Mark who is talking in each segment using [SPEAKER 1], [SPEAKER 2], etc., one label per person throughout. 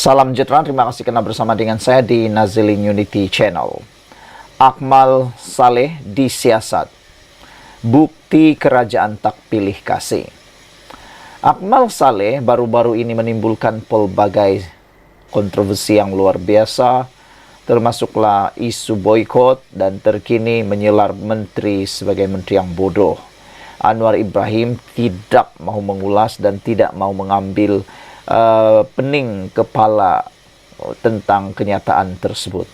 [SPEAKER 1] Salam sejahtera, terima kasih karena bersama dengan saya di Nazilin Unity Channel. Akmal Saleh disiasat, bukti kerajaan tak pilih kasih. Akmal Saleh baru-baru ini menimbulkan pelbagai kontroversi yang luar biasa, termasuklah isu boykot dan terkini menyelar menteri sebagai menteri yang bodoh. Anwar Ibrahim tidak mau mengulas dan tidak mau mengambil pening kepala tentang kenyataan tersebut.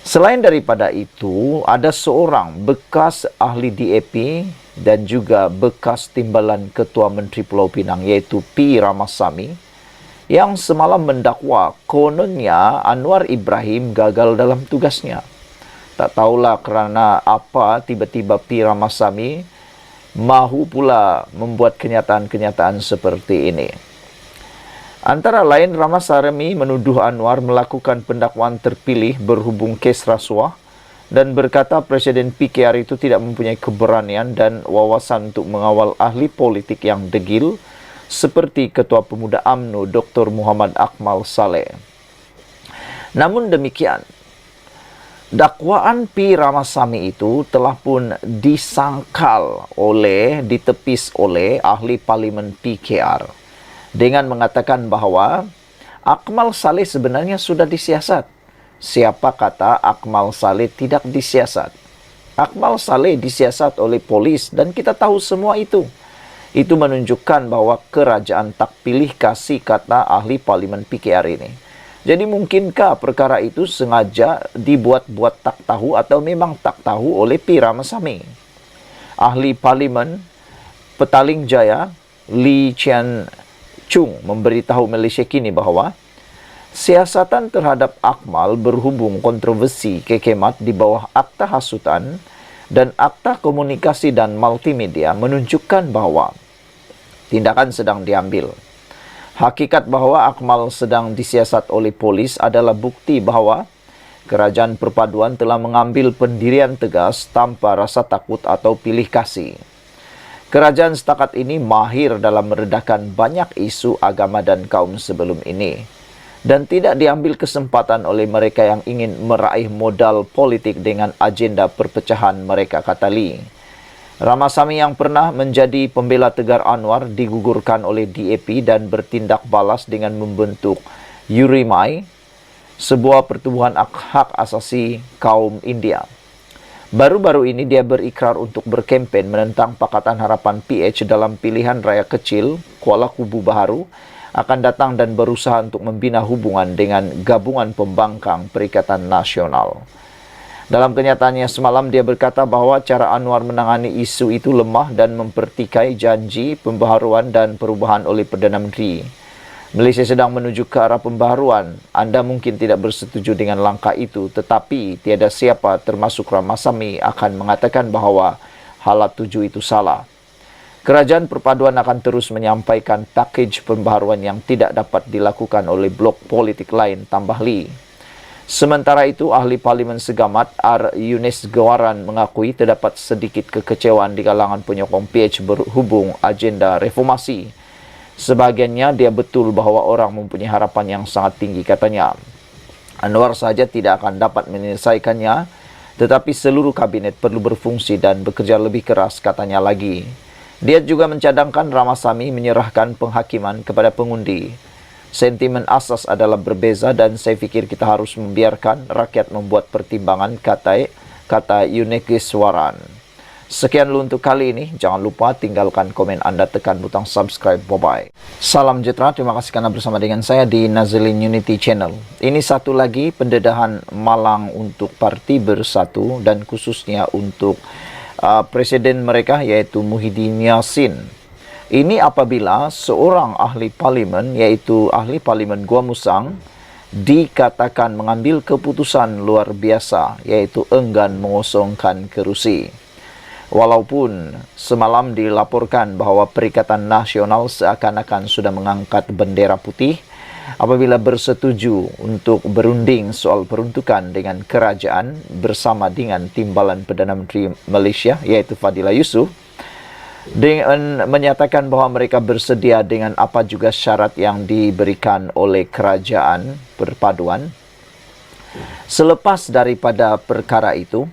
[SPEAKER 1] Selain daripada itu, ada seorang bekas ahli DAP dan juga bekas timbalan Ketua Menteri Pulau Pinang, yaitu P. Ramasamy, yang semalam mendakwa kononnya Anwar Ibrahim gagal dalam tugasnya. Tak tahulah kerana apa tiba-tiba P. Ramasamy mahu pula membuat kenyataan-kenyataan seperti ini. Antara lain, Ramasamy menuduh Anwar melakukan pendakwaan terpilih berhubung kes rasuah dan berkata Presiden PKR itu tidak mempunyai keberanian dan wawasan untuk mengawal ahli politik yang degil seperti Ketua Pemuda UMNO Dr. Muhammad Akmal Saleh. Namun demikian, dakwaan P. Ramasamy itu telah pun ditepis oleh ahli parlimen PKR dengan mengatakan bahawa Akmal Saleh sebenarnya sudah disiasat. Siapa kata Akmal Saleh tidak disiasat? Akmal Saleh disiasat oleh polis dan kita tahu semua itu. Itu menunjukkan bahawa kerajaan tak pilih kasih, kata ahli parlimen PKR ini. Jadi mungkinkah perkara itu sengaja dibuat-buat tak tahu atau memang tak tahu oleh P. Ramasamy? Ahli parlimen Petaling Jaya Lee Chian Chung memberitahu Malaysia Kini bahawa siasatan terhadap Akmal berhubung kontroversi kekemat di bawah Akta Hasutan dan Akta Komunikasi dan Multimedia menunjukkan bahawa tindakan sedang diambil. Hakikat bahawa Akmal sedang disiasat oleh polis adalah bukti bahawa Kerajaan Perpaduan telah mengambil pendirian tegas tanpa rasa takut atau pilih kasih. Kerajaan setakat ini mahir dalam meredakan banyak isu agama dan kaum sebelum ini dan tidak diambil kesempatan oleh mereka yang ingin meraih modal politik dengan agenda perpecahan mereka, kata Lee. Ramasamy yang pernah menjadi pembela tegar Anwar digugurkan oleh DAP dan bertindak balas dengan membentuk URIMAI, sebuah pertubuhan hak asasi kaum India. Baru-baru ini dia berikrar untuk berkempen menentang Pakatan Harapan PH dalam pilihan raya kecil Kuala Kubu Baharu akan datang dan berusaha untuk membina hubungan dengan gabungan pembangkang Perikatan Nasional. Dalam kenyataannya semalam, dia berkata bahawa cara Anwar menangani isu itu lemah dan mempertikai janji pembaharuan dan perubahan oleh Perdana Menteri. Malaysia sedang menuju ke arah pembaharuan. Anda mungkin tidak bersetuju dengan langkah itu, tetapi tiada siapa termasuk Ramasamy akan mengatakan bahawa halat tuju itu salah. Kerajaan Perpaduan akan terus menyampaikan pakej pembaharuan yang tidak dapat dilakukan oleh blok politik lain, tambah Lee. Sementara itu, ahli parlimen Segamat R. Yunis Gawaran mengakui terdapat sedikit kekecewaan di kalangan penyokong PH berhubung agenda reformasi. Sebahagiannya dia betul bahawa orang mempunyai harapan yang sangat tinggi, katanya. Anwar saja tidak akan dapat menyelesaikannya, tetapi seluruh kabinet perlu berfungsi dan bekerja lebih keras, katanya lagi. Dia juga mencadangkan Ramasamy menyerahkan penghakiman kepada pengundi. Sentimen asas adalah berbeza dan saya fikir kita harus membiarkan rakyat membuat pertimbangan, kata Yuniswaran. Sekian dulu untuk kali ini. Jangan lupa tinggalkan komen Anda, tekan butang subscribe. Bye-bye. Salam sejahtera. Terima kasih karena bersama dengan saya di Nazilin Unity Channel. Ini satu lagi pendedahan malang untuk Parti Bersatu dan khususnya untuk presiden mereka, yaitu Muhyiddin Yassin. Ini apabila seorang ahli parlimen, yaitu ahli parlimen Gua Musang, dikatakan mengambil keputusan luar biasa, yaitu enggan mengosongkan kerusi. Walaupun semalam dilaporkan bahawa Perikatan Nasional seakan-akan sudah mengangkat bendera putih apabila bersetuju untuk berunding soal peruntukan dengan kerajaan bersama dengan timbalan Perdana Menteri Malaysia, yaitu Fadillah Yusof. dengan menyatakan bahwa mereka bersedia dengan apa juga syarat yang diberikan oleh kerajaan perpaduan. Selepas daripada perkara itu,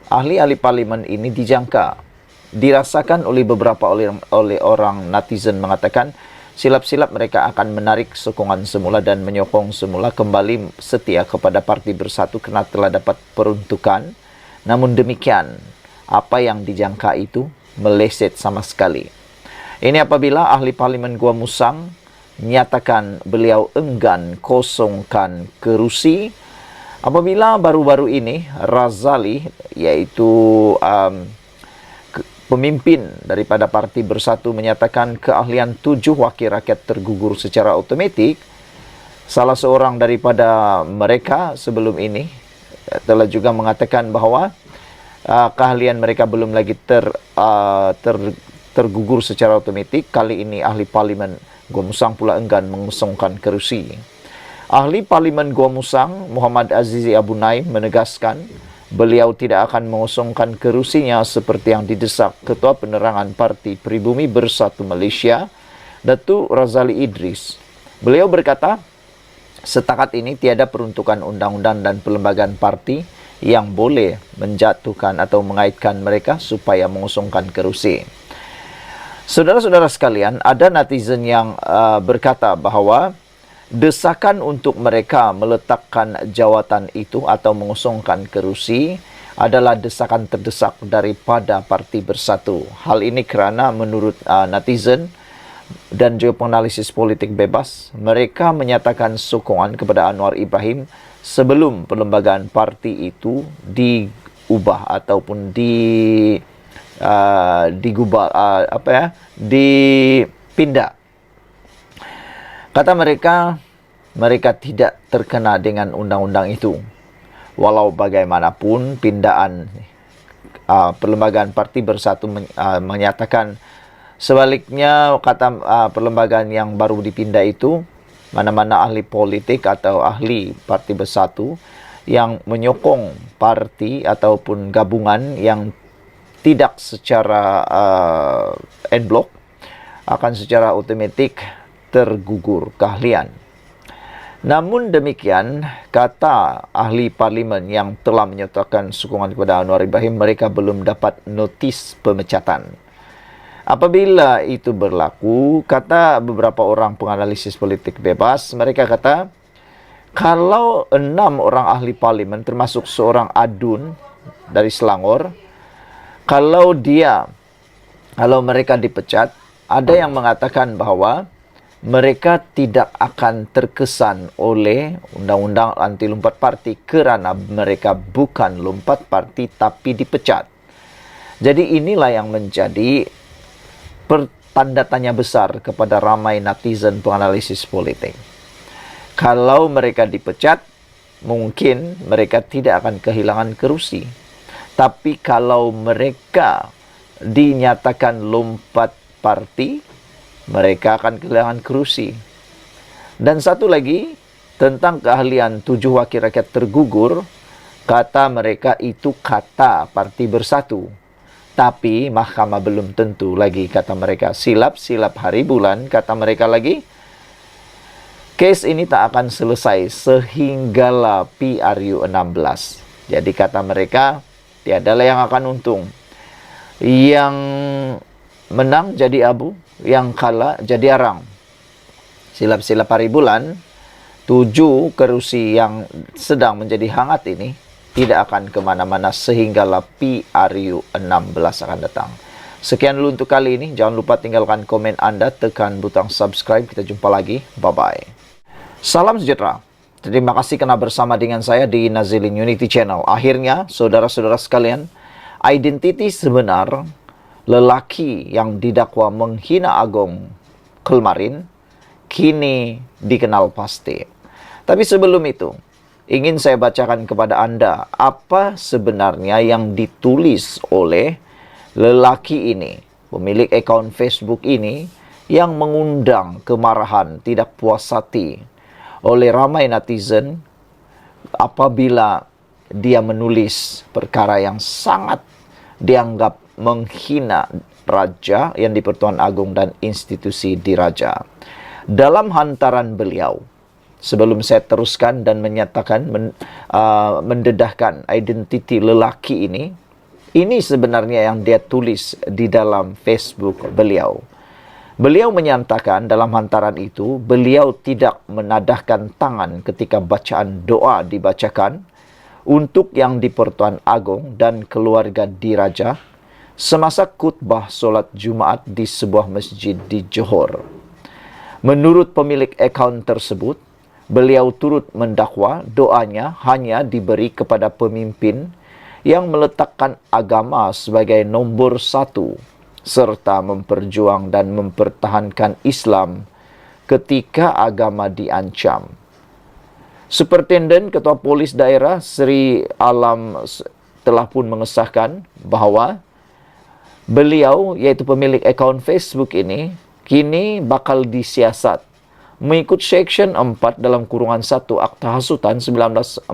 [SPEAKER 1] ahli-ahli parlimen ini dijangka, dirasakan oleh beberapa oleh orang netizen mengatakan silap-silap mereka akan menarik sokongan semula dan menyokong semula kembali setia kepada Parti Bersatu kerana telah dapat peruntukan. Namun demikian, apa yang dijangka itu meleset sama sekali. Ini apabila ahli parlimen Gua Musang nyatakan beliau enggan kosongkan kerusi apabila baru-baru ini Razali, iaitu pemimpin daripada Parti Bersatu, menyatakan keahlian 7 wakil rakyat tergugur secara automatik. Salah seorang daripada mereka sebelum ini telah juga mengatakan bahawa keahlian mereka belum lagi tergugur secara automatik. Kali ini ahli parlimen Gua Musang pula enggan mengosongkan kerusi. Ahli parlimen Gua Musang Muhammad Azizi Abu Naim menegaskan beliau tidak akan mengosongkan kerusinya seperti yang didesak Ketua Penerangan Parti Pribumi Bersatu Malaysia, Datuk Razali Idris. Beliau berkata, setakat ini tiada peruntukan undang-undang dan perlembagaan parti yang boleh menjatuhkan atau mengaitkan mereka supaya mengosongkan kerusi. Saudara-saudara sekalian, ada netizen yang berkata bahawa desakan untuk mereka meletakkan jawatan itu atau mengosongkan kerusi adalah desakan terdesak daripada Parti Bersatu. Hal ini kerana menurut netizen dan juga penganalisis politik bebas, mereka menyatakan sokongan kepada Anwar Ibrahim sebelum perlembagaan parti itu diubah ataupun dipindah. Kata mereka, mereka tidak terkena dengan undang-undang itu. Walau bagaimanapun, pindaan perlembagaan Parti Bersatu menyatakan sebaliknya. Kata perlembagaan yang baru dipindah itu, mana-mana ahli politik atau ahli Parti Bersatu yang menyokong parti ataupun gabungan yang tidak secara en bloc akan secara automatik tergugur keahlian. Namun demikian, kata ahli parlimen yang telah menyatakan sokongan kepada Anwar Ibrahim, mereka belum dapat notis pemecatan. Apabila itu berlaku, kata beberapa orang penganalisis politik bebas, mereka kata, kalau 6 orang ahli parlimen termasuk seorang adun dari Selangor, kalau mereka dipecat, ada yang mengatakan bahawa mereka tidak akan terkesan oleh undang-undang anti lompat parti kerana mereka bukan lompat parti tapi dipecat. Jadi inilah yang menjadi tanda tanya besar kepada ramai netizen penganalisis politik. Kalau mereka dipecat, mungkin mereka tidak akan kehilangan kerusi. Tapi kalau mereka dinyatakan lompat parti, mereka akan kehilangan kerusi. Dan satu lagi, tentang keahlian 7 wakil rakyat tergugur, kata mereka itu kata Parti Bersatu. Tapi mahkamah belum tentu lagi, kata mereka. Silap-silap hari bulan, kata mereka lagi, kes ini tak akan selesai sehinggalah PRU 16. Jadi kata mereka, tiadalah yang akan untung. Yang menang jadi abu, yang kalah jadi arang. Silap-silap hari bulan, 7 kerusi yang sedang menjadi hangat ini tidak akan kemana-mana sehinggalah PRU 16 akan datang. Sekian dulu untuk kali ini. Jangan lupa tinggalkan komen anda, tekan butang subscribe. Kita jumpa lagi. Bye-bye. Salam sejahtera. Terima kasih kerana bersama dengan saya di Nazilin Unity Channel. Akhirnya, saudara-saudara sekalian, identiti sebenar lelaki yang didakwa menghina Agong Kelmarin kini dikenal pasti. Tapi sebelum itu, ingin saya bacakan kepada anda apa sebenarnya yang ditulis oleh lelaki ini, pemilik akaun Facebook ini, yang mengundang kemarahan tidak puas hati oleh ramai netizen apabila dia menulis perkara yang sangat dianggap menghina raja yang di-Pertuan Agong dan institusi diraja. Dalam hantaran beliau, sebelum saya teruskan dan menyatakan mendedahkan identiti lelaki ini sebenarnya yang dia tulis di dalam Facebook beliau. Beliau menyatakan dalam hantaran itu, beliau tidak menadahkan tangan ketika bacaan doa dibacakan untuk yang di-Pertuan Agong dan keluarga diraja semasa khutbah solat Jumaat di sebuah masjid di Johor. Menurut pemilik akaun tersebut, beliau turut mendakwa doanya hanya diberi kepada pemimpin yang meletakkan agama sebagai nombor satu serta memperjuang dan mempertahankan Islam ketika agama diancam. Superintenden Ketua Polis Daerah Seri Alam telah pun mengesahkan bahawa beliau, iaitu pemilik akaun Facebook ini, kini bakal disiasat mengikut Seksyen 4 dalam kurungan 1 Akta Hasutan 1948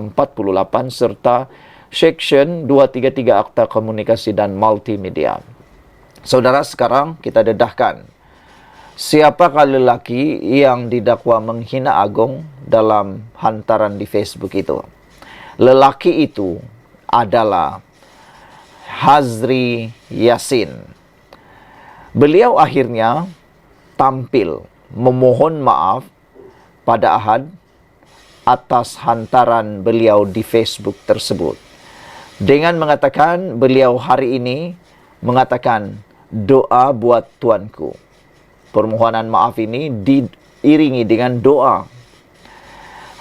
[SPEAKER 1] serta Seksyen 233 Akta Komunikasi dan Multimedia. Saudara, sekarang kita dedahkan siapakah lelaki yang didakwa menghina Agong dalam hantaran di Facebook itu. Lelaki itu adalah Hazri Yassin. Beliau akhirnya tampil memohon maaf pada Ahad atas hantaran beliau di Facebook tersebut, dengan mengatakan beliau hari ini mengatakan doa buat tuanku. Permohonan maaf ini diiringi dengan doa.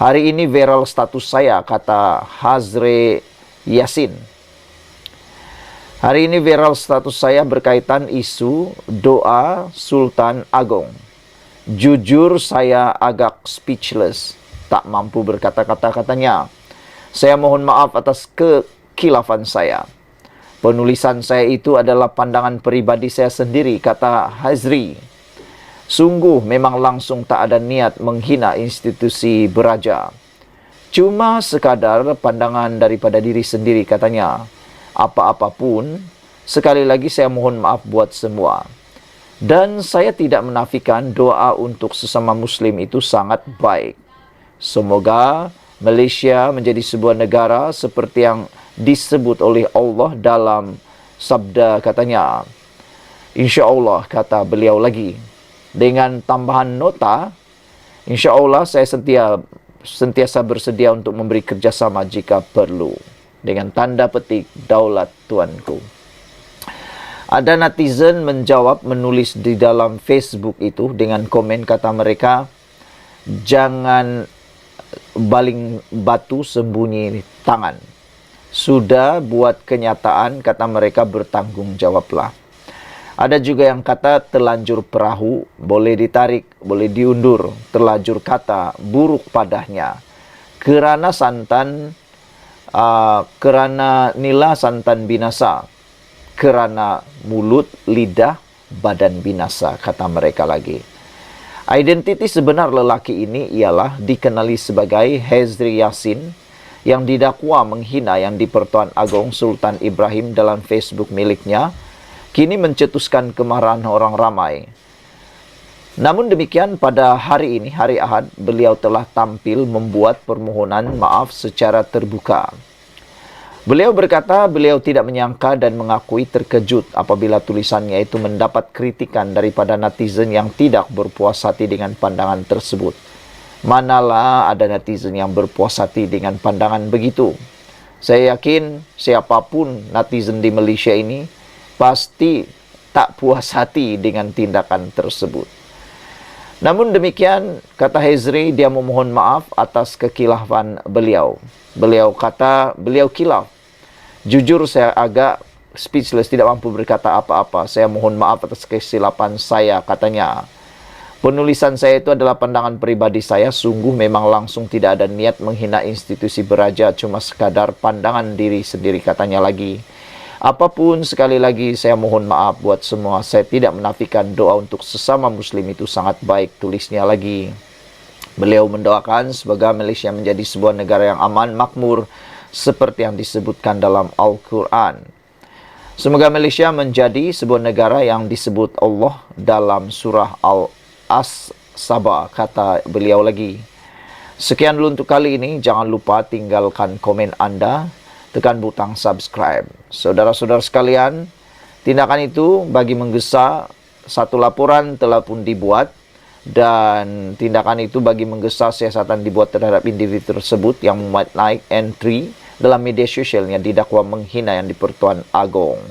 [SPEAKER 1] Hari ini viral status saya, kata Hazri Yassin. Hari ini viral status saya berkaitan isu doa Sultan Agong. Jujur saya agak speechless, tak mampu berkata-kata, katanya. Saya mohon maaf atas kekilafan saya. Penulisan saya itu adalah pandangan peribadi saya sendiri, kata Hazri. Sungguh memang langsung tak ada niat menghina institusi beraja. Cuma sekadar pandangan daripada diri sendiri, katanya. Apa-apapun, sekali lagi saya mohon maaf buat semua. Dan saya tidak menafikan doa untuk sesama Muslim itu sangat baik. Semoga Malaysia menjadi sebuah negara seperti yang disebut oleh Allah dalam sabda, katanya. Insya Allah, kata beliau lagi. Dengan tambahan nota, insya Allah saya sentiasa bersedia untuk memberi kerjasama jika perlu. Dengan tanda petik, daulat tuanku. Ada netizen menjawab, menulis di dalam Facebook itu dengan komen, kata mereka, jangan baling batu sembunyi tangan. Sudah buat kenyataan, kata mereka, bertanggung jawablah. Ada juga yang kata terlanjur perahu, boleh ditarik, boleh diundur. Terlanjur kata, buruk padahnya. Kerana nila santan binasa. Kerana mulut, lidah, badan binasa, kata mereka lagi. Identiti sebenar lelaki ini ialah dikenali sebagai Hazri Yassin yang didakwa menghina yang di-Pertuan Agong Sultan Ibrahim dalam Facebook miliknya, kini mencetuskan kemarahan orang ramai. Namun demikian, pada hari ini, hari Ahad, beliau telah tampil membuat permohonan maaf secara terbuka. Beliau berkata beliau tidak menyangka dan mengakui terkejut apabila tulisannya itu mendapat kritikan daripada netizen yang tidak berpuas hati dengan pandangan tersebut. Manalah ada netizen yang berpuas hati dengan pandangan begitu. Saya yakin siapapun netizen di Malaysia ini pasti tak puas hati dengan tindakan tersebut. Namun demikian, kata Hazri, dia memohon maaf atas kekilafan beliau. Beliau kata beliau kilaf. Jujur saya agak speechless, tidak mampu berkata apa-apa. Saya mohon maaf atas kesilapan saya, katanya. Penulisan saya itu adalah pandangan pribadi saya. Sungguh memang langsung tidak ada niat menghina institusi beraja, cuma sekadar pandangan diri sendiri, katanya lagi. Apapun, sekali lagi saya mohon maaf buat semua. Saya tidak menafikan doa untuk sesama Muslim itu sangat baik, tulisnya lagi. Beliau mendoakan semoga Malaysia menjadi sebuah negara yang aman, makmur, seperti yang disebutkan dalam Al-Quran. Semoga Malaysia menjadi sebuah negara yang disebut Allah dalam surah Al-As-Saba, kata beliau lagi. Sekian dulu untuk kali ini. Jangan lupa tinggalkan komen anda, tekan butang subscribe. Saudara-saudara sekalian, tindakan itu bagi menggesa, satu laporan telah pun dibuat, dan tindakan itu bagi menggesa siasatan dibuat terhadap individu tersebut yang memuat naik entry dalam media sosialnya didakwa menghina Yang di-Pertuan Agong.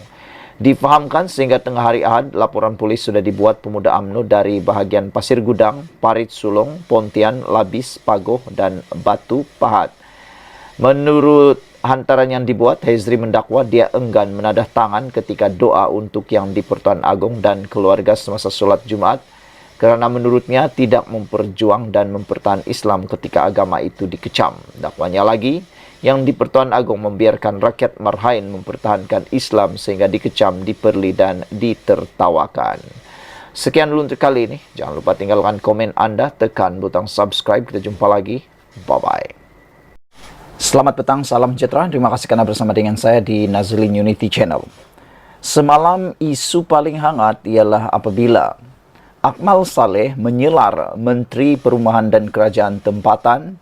[SPEAKER 1] Difahamkan sehingga tengah hari Ahad, laporan polis sudah dibuat pemuda UMNO dari bahagian Pasir Gudang, Parit Sulong, Pontian, Labis, Pagoh dan Batu Pahat. Menurut hantaran yang dibuat, Hezri mendakwa dia enggan menadah tangan ketika doa untuk Yang di-Pertuan Agong dan keluarga semasa solat Jumaat, kerana menurutnya tidak memperjuang dan mempertahan Islam ketika agama itu dikecam. Dakwanya lagi, Yang di-Pertuan Agong membiarkan rakyat Marhain mempertahankan Islam sehingga dikecam, diperli dan ditertawakan. Sekian dulu untuk kali ini. Jangan lupa tinggalkan komen anda, tekan butang subscribe. Kita jumpa lagi. Bye-bye. Selamat petang, salam sejahtera. Terima kasih kerana bersama dengan saya di Nazlin Unity Channel. Semalam isu paling hangat ialah apabila Akmal Saleh menyelar Menteri Perumahan dan Kerajaan Tempatan,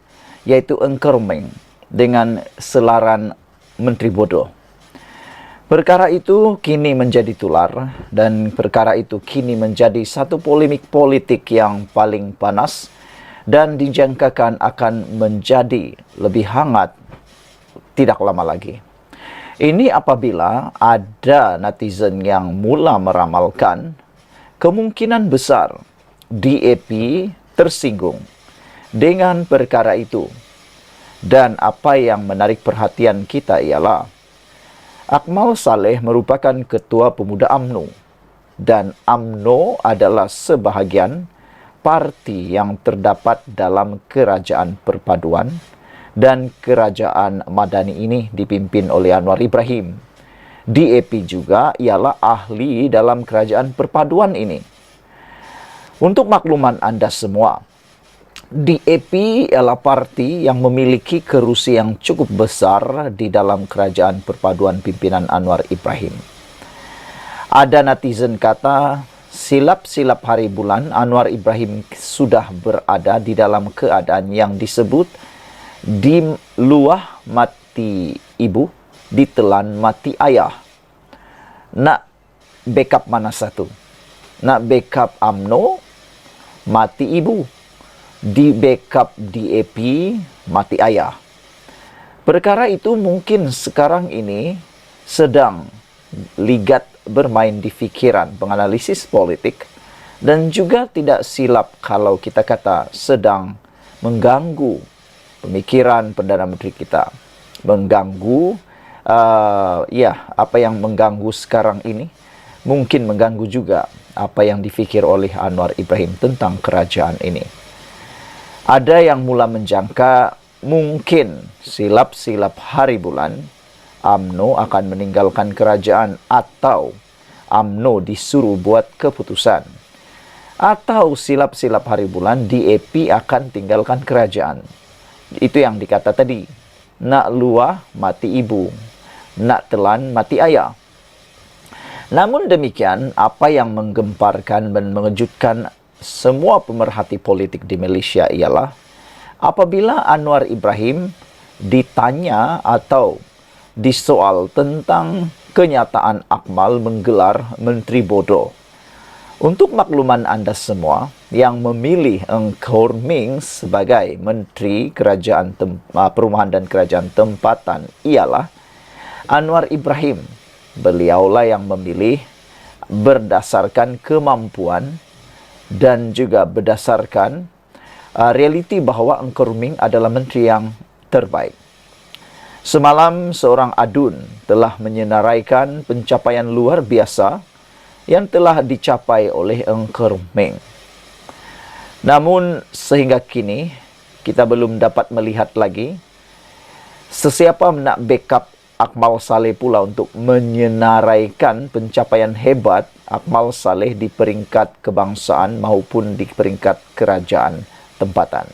[SPEAKER 1] iaitu Engkermeng, dengan selaran Menteri Bodoh. Perkara itu kini menjadi tular, dan perkara itu kini menjadi satu polemik politik yang paling panas dan dijangkakan akan menjadi lebih hangat tidak lama lagi. Ini apabila ada netizen yang mula meramalkan kemungkinan besar DAP tersinggung dengan perkara itu. Dan apa yang menarik perhatian kita ialah Akmal Saleh merupakan ketua pemuda UMNO, dan UMNO adalah sebahagian parti yang terdapat dalam Kerajaan Perpaduan, dan Kerajaan Madani ini dipimpin oleh Anwar Ibrahim. DAP juga ialah ahli dalam Kerajaan Perpaduan ini. Untuk makluman anda semua, DAP ialah parti yang memiliki kerusi yang cukup besar di dalam Kerajaan Perpaduan pimpinan Anwar Ibrahim. Ada netizen kata, silap-silap hari bulan Anwar Ibrahim sudah berada di dalam keadaan yang disebut di luah mati ibu, ditelan mati ayah. Nak backup mana satu? Nak backup UMNO, mati ibu. Di backup DAP, mati ayah. Perkara itu mungkin sekarang ini sedang ligat bermain di fikiran penganalisis politik, dan juga tidak silap kalau kita kata sedang mengganggu pemikiran Perdana Menteri kita. Mengganggu, apa yang mengganggu sekarang ini, mungkin mengganggu juga apa yang difikir oleh Anwar Ibrahim tentang kerajaan ini. Ada yang mula menjangka mungkin silap-silap hari bulan UMNO akan meninggalkan kerajaan, atau UMNO disuruh buat keputusan. Atau silap-silap hari bulan DAP akan tinggalkan kerajaan. Itu yang dikata tadi. Nak luah mati ibu, nak telan mati ayah. Namun demikian, apa yang menggemparkan dan mengejutkan semua pemerhati politik di Malaysia ialah apabila Anwar Ibrahim ditanya atau disoal tentang kenyataan Akmal menggelar Menteri Bodoh. Untuk makluman anda semua yang memilih Engkermeng sebagai Menteri Perumahan dan Kerajaan Tempatan ialah Anwar Ibrahim. Beliaulah yang memilih berdasarkan kemampuan dan juga berdasarkan realiti bahawa Engkermeng adalah menteri yang terbaik. Semalam seorang adun telah menyenaraikan pencapaian luar biasa yang telah dicapai oleh Engkermeng. Namun sehingga kini kita belum dapat melihat lagi sesiapa nak backup Akmal Saleh pula untuk menyenaraikan pencapaian hebat Akmal Saleh di peringkat kebangsaan maupun di peringkat kerajaan tempatan.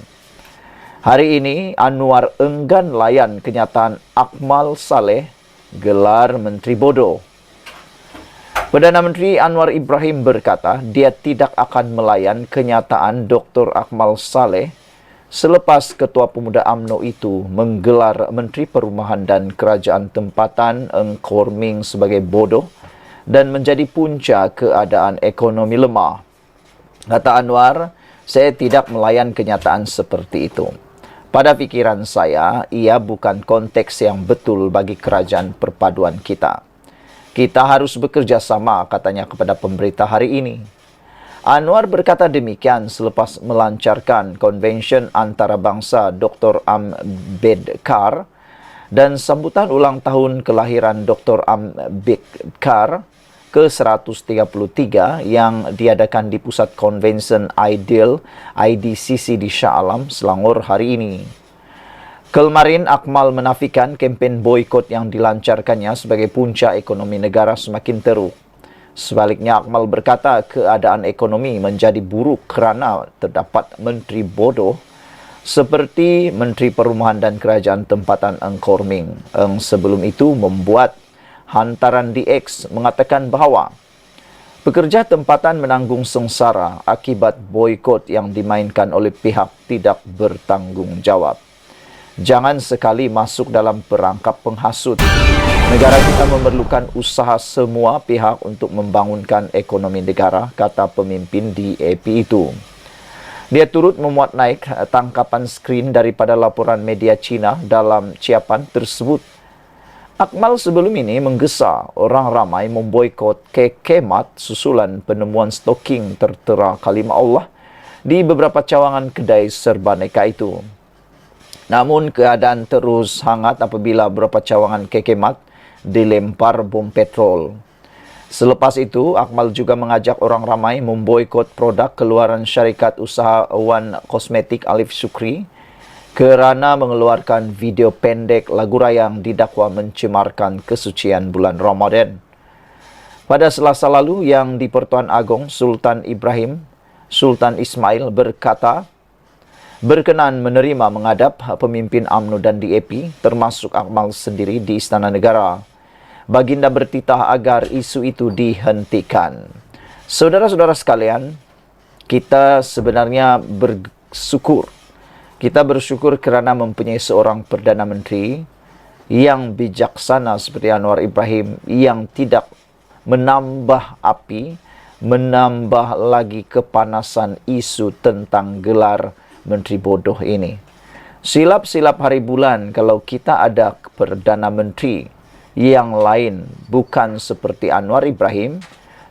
[SPEAKER 1] Hari ini Anwar enggan layan kenyataan Akmal Saleh gelar Menteri Bodoh. Perdana Menteri Anwar Ibrahim berkata dia tidak akan melayan kenyataan Dr. Akmal Saleh selepas Ketua Pemuda UMNO itu menggelar Menteri Perumahan dan Kerajaan Tempatan Eng Korming sebagai bodoh dan menjadi punca keadaan ekonomi lemah. Kata Anwar, saya tidak melayan kenyataan seperti itu. Pada pikiran saya, ia bukan konteks yang betul bagi kerajaan perpaduan kita. Kita harus bekerja sama, katanya kepada pemberita hari ini. Anwar berkata demikian selepas melancarkan konvensyen antarabangsa Dr. Ambedkar dan sambutan ulang tahun kelahiran Dr. Ambedkar ke-133 yang diadakan di Pusat Konvensyen Ideal IDCC di Shah Alam, Selangor hari ini. Kemarin Akmal menafikan kempen boikot yang dilancarkannya sebagai punca ekonomi negara semakin teruk. Sebaliknya Akmal berkata keadaan ekonomi menjadi buruk kerana terdapat menteri bodoh seperti Menteri Perumahan dan Kerajaan Tempatan Eng Korming. Eng sebelum itu membuat hantaran di X mengatakan bahawa pekerja tempatan menanggung sengsara akibat boikot yang dimainkan oleh pihak tidak bertanggung jawab. Jangan sekali masuk dalam perangkap penghasut. Negara kita memerlukan usaha semua pihak untuk membangunkan ekonomi negara, kata pemimpin DAP itu. Dia turut memuat naik tangkapan skrin daripada laporan media Cina dalam ciapan tersebut. Akmal sebelum ini menggesa orang ramai memboikot kekemat susulan penemuan stoking tertera kalimah Allah di beberapa cawangan kedai serbaneka itu. Namun keadaan terus hangat apabila beberapa cawangan kekemat dilempar bom petrol. Selepas itu, Akmal juga mengajak orang ramai memboikot produk keluaran syarikat usahawan kosmetik Alif Sukri kerana mengeluarkan video pendek lagu raya yang didakwa mencemarkan kesucian bulan Ramadan. Pada Selasa lalu yang di Pertuan Agong, Sultan Ismail berkata berkenan menerima menghadap pemimpin UMNO dan DAP termasuk Akmal sendiri di Istana Negara. Baginda bertitah agar isu itu dihentikan. Saudara-saudara sekalian, kita sebenarnya bersyukur. Kita bersyukur kerana mempunyai seorang Perdana Menteri yang bijaksana seperti Anwar Ibrahim yang tidak menambah api, menambah lagi kepanasan isu tentang gelar Menteri bodoh ini. Silap-silap hari bulan kalau kita ada Perdana Menteri yang lain bukan seperti Anwar Ibrahim,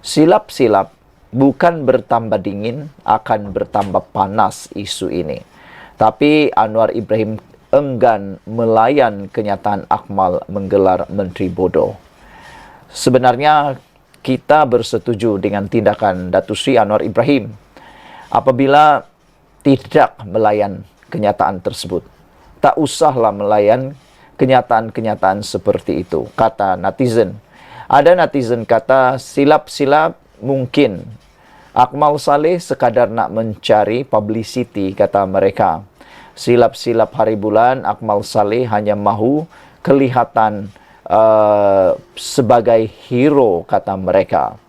[SPEAKER 1] silap-silap bukan bertambah dingin, akan bertambah panas isu ini. Tapi Anwar Ibrahim enggan melayan kenyataan Akmal menggelar Menteri bodoh. Sebenarnya kita bersetuju dengan tindakan Datuk Seri Anwar Ibrahim apabila tidak melayan kenyataan tersebut. Tak usahlah melayan kenyataan-kenyataan seperti itu, kata netizen. Ada netizen kata silap-silap mungkin. Akmal Saleh sekadar nak mencari publicity, kata mereka. Silap-silap hari bulan, Akmal Saleh hanya mahu kelihatan sebagai hero, kata mereka.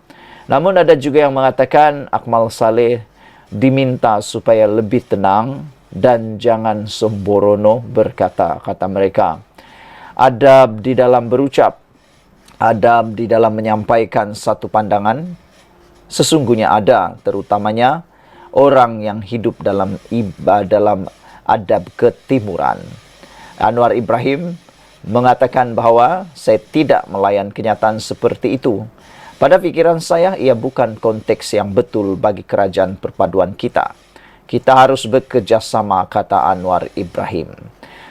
[SPEAKER 1] Namun ada juga yang mengatakan Akmal Saleh diminta supaya lebih tenang dan jangan sembrono berkata, kata mereka. Adab di dalam berucap, adab di dalam menyampaikan satu pandangan, sesungguhnya ada, terutamanya orang yang hidup dalam adab ketimuran. Anwar Ibrahim mengatakan bahawa saya tidak melayan kenyataan seperti itu. Pada fikiran saya, ia bukan konteks yang betul bagi kerajaan perpaduan kita. Kita harus bekerjasama, kata Anwar Ibrahim.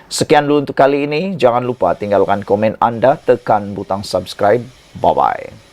[SPEAKER 1] Sekian dulu untuk kali ini. Jangan lupa tinggalkan komen anda, tekan butang subscribe. Bye-bye.